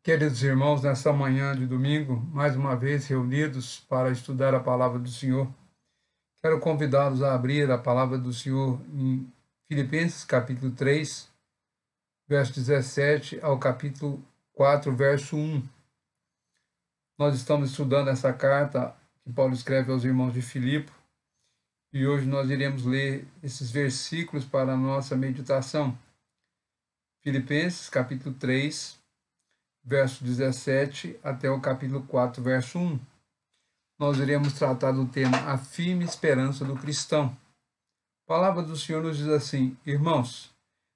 Queridos irmãos, nessa manhã de domingo, mais uma vez reunidos para estudar a palavra do Senhor, quero convidá-los a abrir a palavra do Senhor em Filipenses capítulo 3, verso 17 ao capítulo 4, verso 1. Nós estamos estudando essa carta que Paulo escreve aos irmãos de Filipe e hoje nós iremos ler esses versículos para a nossa meditação. Filipenses capítulo 3, verso 17 até o capítulo 4, verso 1. Nós iremos tratar do tema a firme esperança do cristão. A palavra do Senhor nos diz assim: Irmãos,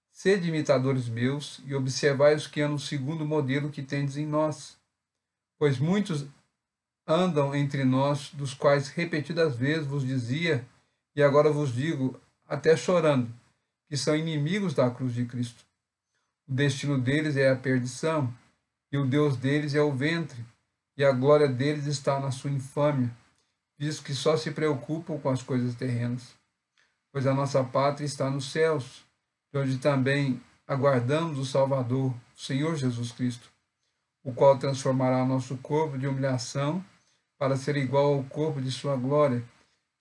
sede imitadores meus e observai os que andam segundo o modelo que tendes em nós. Pois muitos andam entre nós, dos quais repetidas vezes vos dizia, e agora vos digo, até chorando, que são inimigos da cruz de Cristo. O destino deles é a perdição, e o Deus deles é o ventre, e a glória deles está na sua infâmia, visto que só se preocupam com as coisas terrenas. Pois a nossa pátria está nos céus, de onde também aguardamos o Salvador, o Senhor Jesus Cristo, o qual transformará nosso corpo de humilhação para ser igual ao corpo de sua glória,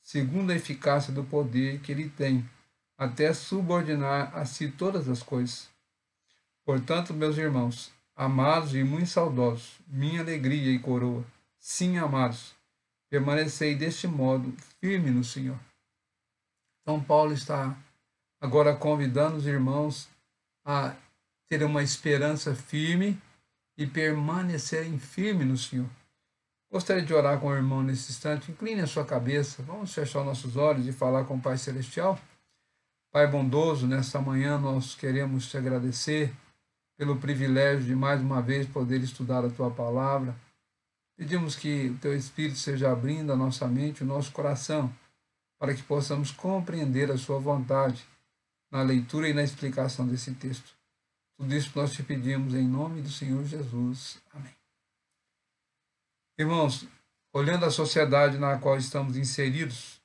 segundo a eficácia do poder que ele tem, até subordinar a si todas as coisas. Portanto, meus irmãos, amados e muito saudosos, minha alegria e coroa, sim, amados, permanecei deste modo firme no Senhor. Então, Paulo está agora convidando os irmãos a ter uma esperança firme e permanecerem firmes no Senhor. Gostaria de orar com o irmão nesse instante. Incline a sua cabeça. Vamos fechar nossos olhos e falar com o Pai Celestial. Pai bondoso, nesta manhã nós queremos te agradecer pelo privilégio de mais uma vez poder estudar a tua palavra. Pedimos que o teu Espírito seja abrindo a nossa mente, o nosso coração, para que possamos compreender a sua vontade na leitura e na explicação desse texto. Tudo isso nós te pedimos em nome do Senhor Jesus. Amém. Irmãos, olhando a sociedade na qual estamos inseridos,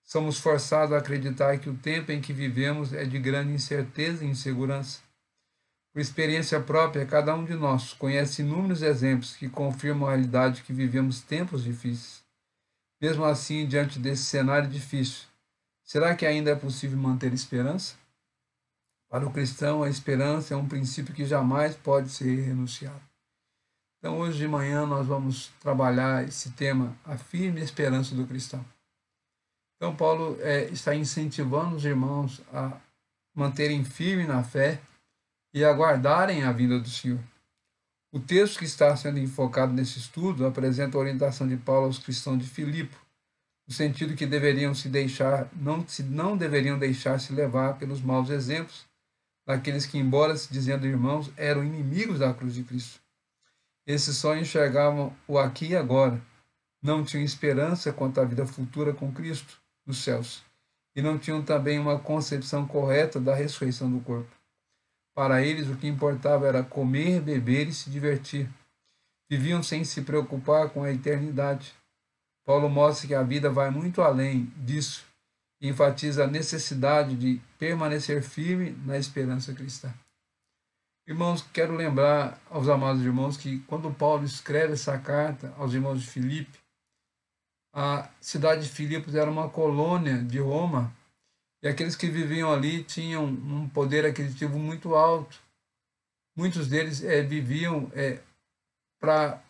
somos forçados a acreditar que o tempo em que vivemos é de grande incerteza e insegurança. Por experiência própria, cada um de nós conhece inúmeros exemplos que confirmam a realidade de que vivemos tempos difíceis. Mesmo assim, diante desse cenário difícil, será que ainda é possível manter esperança? Para o cristão, a esperança é um princípio que jamais pode ser renunciado. Então, hoje de manhã, nós vamos trabalhar esse tema, a firme esperança do cristão. Então, Paulo está incentivando os irmãos a manterem firme na fé e aguardarem a vinda do Senhor. O texto que está sendo enfocado nesse estudo apresenta a orientação de Paulo aos cristãos de Filipe, no sentido que não deveriam deixar-se levar pelos maus exemplos daqueles que, embora se dizendo irmãos, eram inimigos da cruz de Cristo. Esses só enxergavam o aqui e agora, não tinham esperança quanto à vida futura com Cristo nos céus, e não tinham também uma concepção correta da ressurreição do corpo. Para eles, o que importava era comer, beber e se divertir. Viviam sem se preocupar com a eternidade. Paulo mostra que a vida vai muito além disso e enfatiza a necessidade de permanecer firme na esperança cristã. Irmãos, quero lembrar aos amados irmãos que quando Paulo escreve essa carta aos irmãos de Filipe, a cidade de Filipos era uma colônia de Roma, e aqueles que viviam ali tinham um poder aquisitivo muito alto. Muitos deles viviam para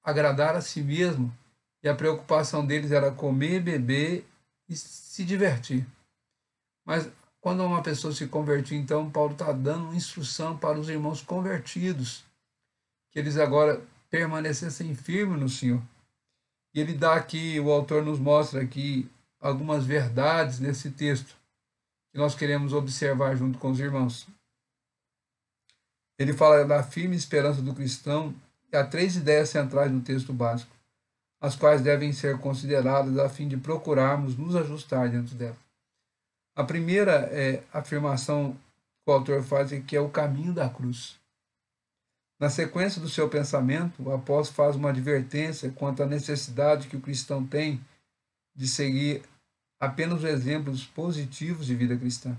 agradar a si mesmo, e a preocupação deles era comer, beber e se divertir. Mas quando uma pessoa se convertia, então, Paulo está dando uma instrução para os irmãos convertidos, que eles agora permanecessem firmes no Senhor. E ele dá aqui, o autor nos mostra aqui algumas verdades nesse texto, que nós queremos observar junto com os irmãos. Ele fala da firme esperança do cristão, e há 3 ideias centrais no texto básico, as quais devem ser consideradas a fim de procurarmos nos ajustar dentro dela. A primeira afirmação que o autor faz é que é o caminho da cruz. Na sequência do seu pensamento, o apóstolo faz uma advertência quanto à necessidade que o cristão tem de seguir apenas os exemplos positivos de vida cristã,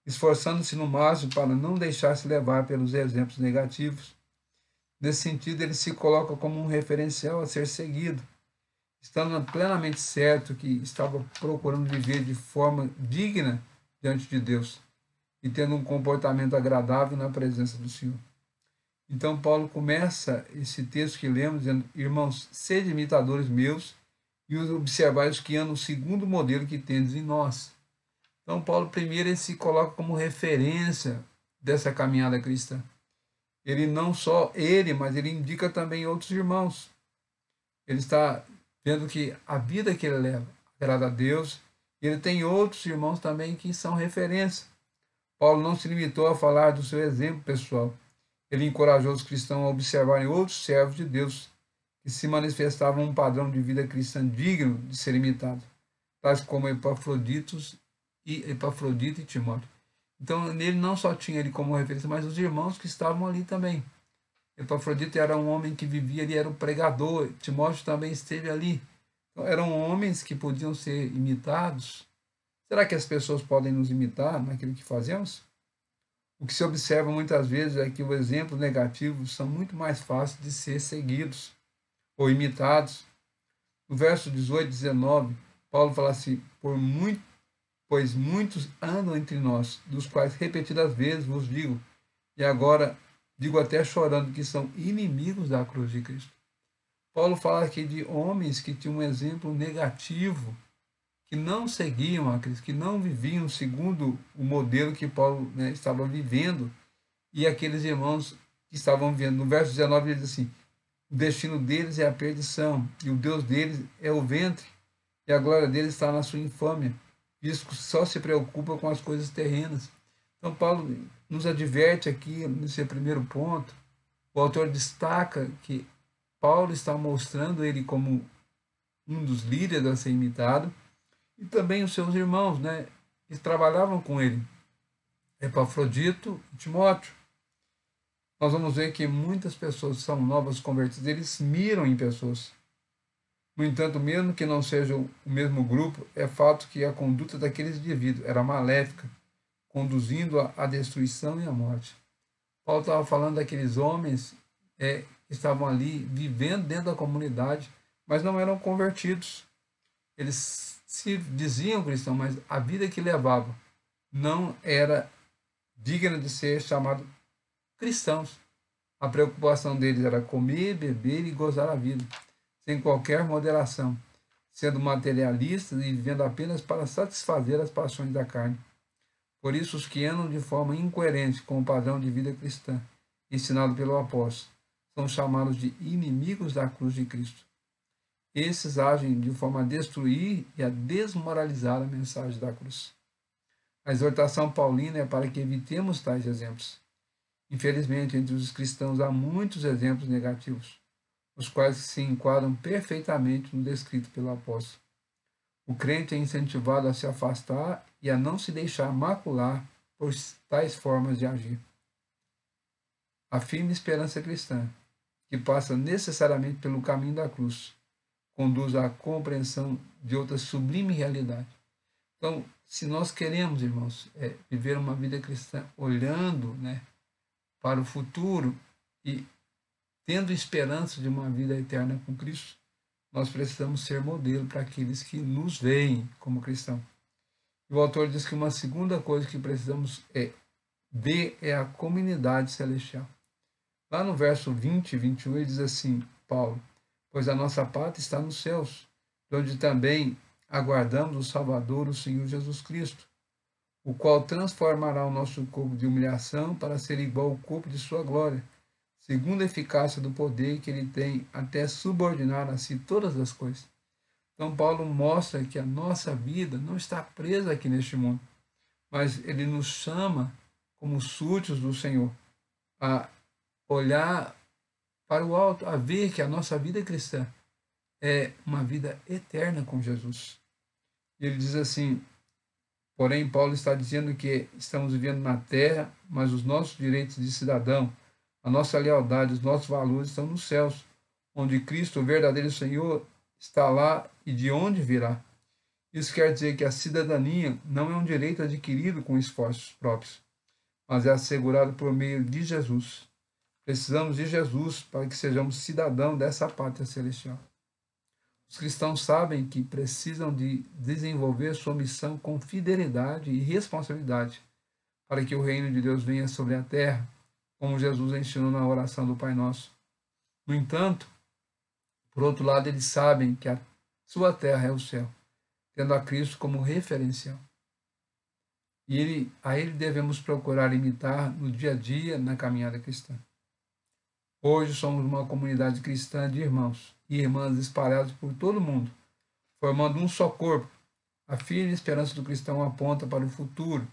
esforçando-se no máximo para não deixar-se levar pelos exemplos negativos. Nesse sentido, ele se coloca como um referencial a ser seguido, estando plenamente certo que estava procurando viver de forma digna diante de Deus e tendo um comportamento agradável na presença do Senhor. Então, Paulo começa esse texto que lemos dizendo: Irmãos, sede imitadores meus e observai os que andam segundo o modelo que tendes em nós. Então, Paulo, primeiro, ele se coloca como referência dessa caminhada cristã. Ele não só ele, mas ele indica também outros irmãos. Ele está vendo que a vida que ele leva agrada a Deus, e ele tem outros irmãos também que são referência. Paulo não se limitou a falar do seu exemplo pessoal. Ele encorajou os cristãos a observarem outros servos de Deus que se manifestavam um padrão de vida cristã digno de ser imitado, tais como Epafrodito e Timóteo. Então, nele não só tinha ele como referência, mas os irmãos que estavam ali também. Epafrodito era um homem que vivia ali, era um pregador. Timóteo também esteve ali. Então, eram homens que podiam ser imitados. Será que as pessoas podem nos imitar naquilo que fazemos? O que se observa muitas vezes é que os exemplos negativos são muito mais fáceis de ser seguidos ou imitados. No verso 18 e 19, Paulo fala assim: pois muitos andam entre nós, dos quais repetidas vezes vos digo, e agora digo até chorando, que são inimigos da cruz de Cristo. Paulo fala aqui de homens que tinham um exemplo negativo, que não seguiam a Cristo, que não viviam segundo o modelo que Paulo, né, estava vivendo, e aqueles irmãos que estavam vivendo. No verso 19 ele diz assim: o destino deles é a perdição, e o Deus deles é o ventre, e a glória deles está na sua infâmia. Isso só se preocupa com as coisas terrenas. Então, Paulo nos adverte aqui, nesse primeiro ponto, o autor destaca que Paulo está mostrando ele como um dos líderes a ser imitado, e também os seus irmãos, né, que trabalhavam com ele, Epafrodito e Timóteo. Nós vamos ver que muitas pessoas que são novas convertidas, eles miram em pessoas. No entanto, mesmo que não sejam o mesmo grupo, é fato que a conduta daqueles indivíduos era maléfica, conduzindo à destruição e à morte. Paulo estava falando daqueles homens que estavam ali vivendo dentro da comunidade, mas não eram convertidos. Eles se diziam cristãos, mas a vida que levavam não era digna de ser chamado cristãos. A preocupação deles era comer, beber e gozar a vida, sem qualquer moderação, sendo materialistas e vivendo apenas para satisfazer as paixões da carne. Por isso, os que andam de forma incoerente com o padrão de vida cristã, ensinado pelo apóstolo, são chamados de inimigos da cruz de Cristo. Esses agem de forma a destruir e a desmoralizar a mensagem da cruz. A exortação paulina é para que evitemos tais exemplos. Infelizmente, entre os cristãos há muitos exemplos negativos, os quais se enquadram perfeitamente no descrito pelo apóstolo. O crente é incentivado a se afastar e a não se deixar macular por tais formas de agir. A firme esperança cristã, que passa necessariamente pelo caminho da cruz, conduz à compreensão de outra sublime realidade. Então, se nós queremos, irmãos, viver uma vida cristã olhando, né, para o futuro e tendo esperança de uma vida eterna com Cristo, nós precisamos ser modelo para aqueles que nos veem como cristãos. E o autor diz que uma segunda coisa que precisamos ver é a comunidade celestial. Lá no verso 20 e 21 ele diz assim, Paulo: pois a nossa pátria está nos céus, de onde também aguardamos o Salvador, o Senhor Jesus Cristo, o qual transformará o nosso corpo de humilhação para ser igual ao corpo de sua glória, segundo a eficácia do poder que ele tem até subordinar a si todas as coisas. Então, Paulo mostra que a nossa vida não está presa aqui neste mundo, mas ele nos chama, como súditos do Senhor, a olhar para o alto, a ver que a nossa vida cristã é uma vida eterna com Jesus. E ele diz assim: porém, Paulo está dizendo que estamos vivendo na terra, mas os nossos direitos de cidadão, a nossa lealdade, os nossos valores estão nos céus, onde Cristo, o verdadeiro Senhor, está lá e de onde virá. Isso quer dizer que a cidadania não é um direito adquirido com esforços próprios, mas é assegurado por meio de Jesus. Precisamos de Jesus para que sejamos cidadãos dessa pátria celestial. Os cristãos sabem que precisam de desenvolver sua missão com fidelidade e responsabilidade para que o reino de Deus venha sobre a terra, como Jesus ensinou na oração do Pai Nosso. No entanto, por outro lado, eles sabem que a sua terra é o céu, tendo a Cristo como referencial. E a ele devemos procurar imitar no dia a dia, na caminhada cristã. Hoje somos uma comunidade cristã de irmãos e irmãs espalhados por todo o mundo, formando um só corpo. A firme esperança do cristão aponta para o futuro,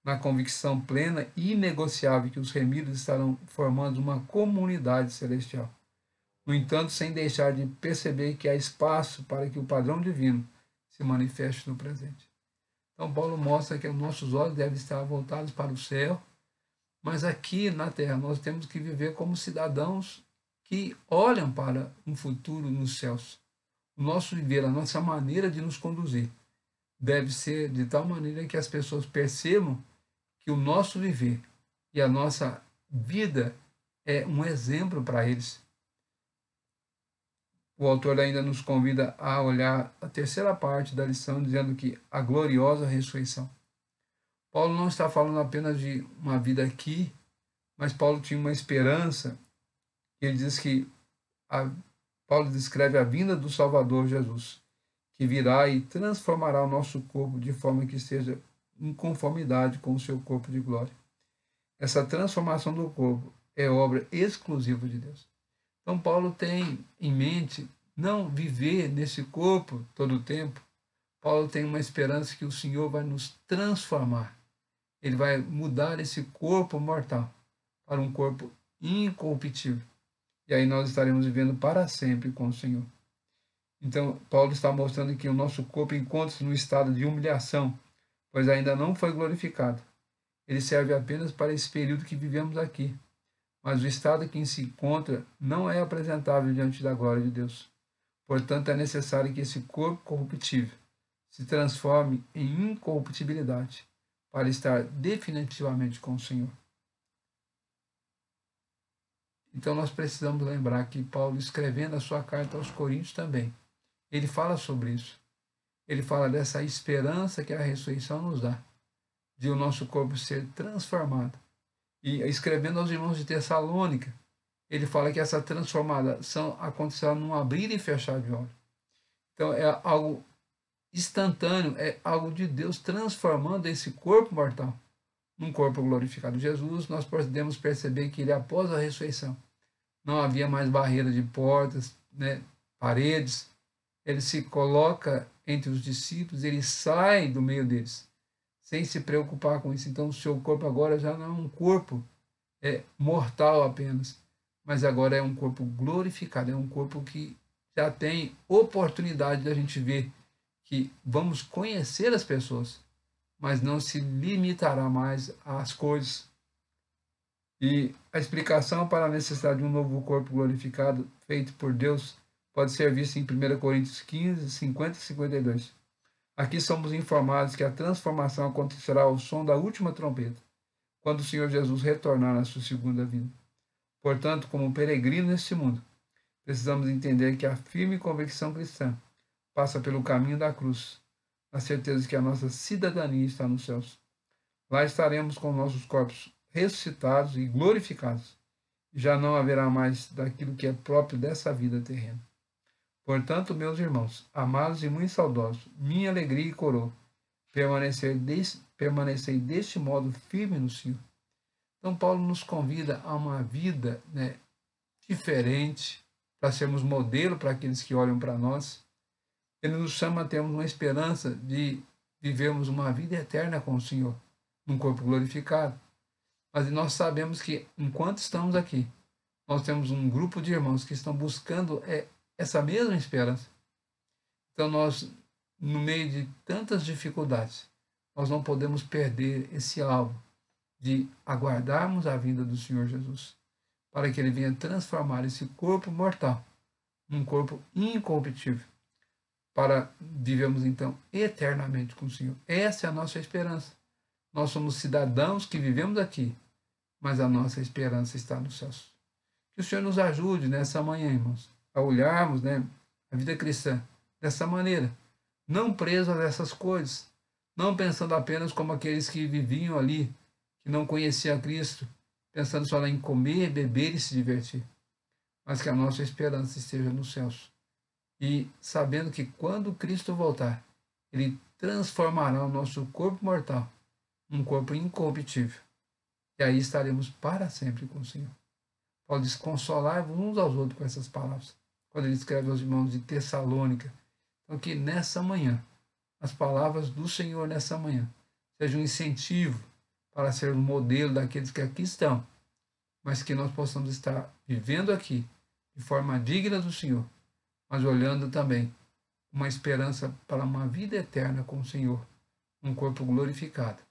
na convicção plena e inegociável que os remidos estarão formando uma comunidade celestial. No entanto, sem deixar de perceber que há espaço para que o padrão divino se manifeste no presente. Então, Paulo mostra que os nossos olhos devem estar voltados para o céu, mas aqui na terra nós temos que viver como cidadãos que olham para um futuro nos céus. O nosso viver, a nossa maneira de nos conduzir, deve ser de tal maneira que as pessoas percebam que o nosso viver e a nossa vida é um exemplo para eles. O autor ainda nos convida a olhar a terceira parte da lição, dizendo que a gloriosa ressurreição. Paulo não está falando apenas de uma vida aqui, mas Paulo tinha uma esperança. Ele diz que Paulo descreve a vinda do Salvador Jesus, que virá e transformará o nosso corpo de forma que esteja em conformidade com o seu corpo de glória. Essa transformação do corpo é obra exclusiva de Deus. Então Paulo tem em mente não viver nesse corpo todo o tempo. Paulo tem uma esperança que o Senhor vai nos transformar. Ele vai mudar esse corpo mortal para um corpo incorruptível. E aí nós estaremos vivendo para sempre com o Senhor. Então, Paulo está mostrando que o nosso corpo encontra-se no estado de humilhação, pois ainda não foi glorificado. Ele serve apenas para esse período que vivemos aqui. Mas o estado em que se encontra não é apresentável diante da glória de Deus. Portanto, é necessário que esse corpo corruptível se transforme em incorruptibilidade, para estar definitivamente com o Senhor. Então nós precisamos lembrar que Paulo, escrevendo a sua carta aos Coríntios também, ele fala sobre isso. Ele fala dessa esperança que a ressurreição nos dá, de o nosso corpo ser transformado. E escrevendo aos irmãos de Tessalônica, ele fala que essa transformação acontecerá num abrir e fechar de olhos. Então é algo instantâneo, é algo de Deus transformando esse corpo mortal num corpo glorificado. Jesus, nós podemos perceber que ele, após a ressurreição, não havia mais barreira de portas, paredes. Ele se coloca entre os discípulos, ele sai do meio deles, sem se preocupar com isso. Então, o seu corpo agora já não é um corpo mortal apenas, mas agora é um corpo glorificado, é um corpo que já tem oportunidade de a gente ver que vamos conhecer as pessoas, mas não se limitará mais às coisas. E a explicação para a necessidade de um novo corpo glorificado, feito por Deus, pode ser vista em 1 Coríntios 15, 50 e 52. Aqui somos informados que a transformação acontecerá ao som da última trombeta, quando o Senhor Jesus retornar na sua segunda vinda. Portanto, como peregrinos neste mundo, precisamos entender que a firme convicção cristã passa pelo caminho da cruz, na certeza que a nossa cidadania está nos céus. Lá estaremos com nossos corpos ressuscitados e glorificados. Já não haverá mais daquilo que é próprio dessa vida terrena. Portanto, meus irmãos, amados e muito saudosos, minha alegria e coroa, permanecei deste modo firme no Senhor. Então, Paulo nos convida a uma vida diferente, para sermos modelo para aqueles que olham para nós. Ele nos chama a termos uma esperança de vivermos uma vida eterna com o Senhor, num corpo glorificado. Mas nós sabemos que, enquanto estamos aqui, nós temos um grupo de irmãos que estão buscando essa mesma esperança. Então, nós, no meio de tantas dificuldades, nós não podemos perder esse alvo de aguardarmos a vinda do Senhor Jesus, para que Ele venha transformar esse corpo mortal num corpo incorruptível, para vivermos então eternamente com o Senhor. Essa é a nossa esperança. Nós somos cidadãos que vivemos aqui, mas a nossa esperança está nos céus. Que o Senhor nos ajude nessa manhã, irmãos, a olharmos, né, a vida cristã dessa maneira, não presos a essas coisas, não pensando apenas como aqueles que viviam ali, que não conheciam a Cristo, pensando só em comer, beber e se divertir, mas que a nossa esperança esteja nos céus. E sabendo que quando Cristo voltar, Ele transformará o nosso corpo mortal num corpo incorruptível. E aí estaremos para sempre com o Senhor. Paulo diz: consolar-vos uns aos outros com essas palavras, quando ele escreve aos irmãos de Tessalônica. Então, que nessa manhã, as palavras do Senhor nessa manhã sejam um incentivo para ser um modelo daqueles que aqui estão, mas que nós possamos estar vivendo aqui de forma digna do Senhor, mas olhando também uma esperança para uma vida eterna com o Senhor, um corpo glorificado.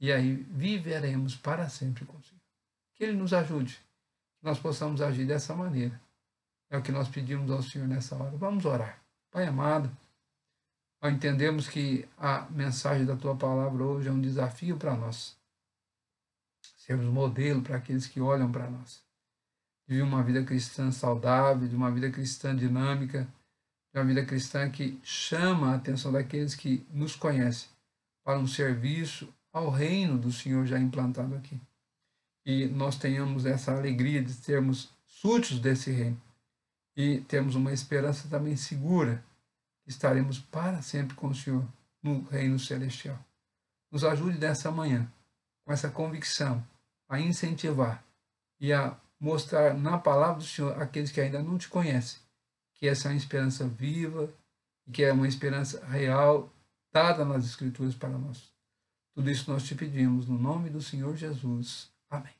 E aí viveremos para sempre com o Senhor. Que Ele nos ajude, que nós possamos agir dessa maneira. É o que nós pedimos ao Senhor nessa hora. Vamos orar. Pai amado, ao entendermos que a mensagem da Tua palavra hoje é um desafio para nós, sermos modelo para aqueles que olham para nós, de uma vida cristã saudável, de uma vida cristã dinâmica, de uma vida cristã que chama a atenção daqueles que nos conhecem para um serviço ao reino do Senhor já implantado aqui. E nós tenhamos essa alegria de sermos súditos desse reino e temos uma esperança também segura que estaremos para sempre com o Senhor no reino celestial. Nos ajude nessa manhã, com essa convicção, a incentivar e a mostrar na palavra do Senhor àqueles que ainda não te conhecem que essa é uma esperança viva e que é uma esperança real dada nas Escrituras para nós. Tudo isso nós te pedimos no nome do Senhor Jesus. Amém.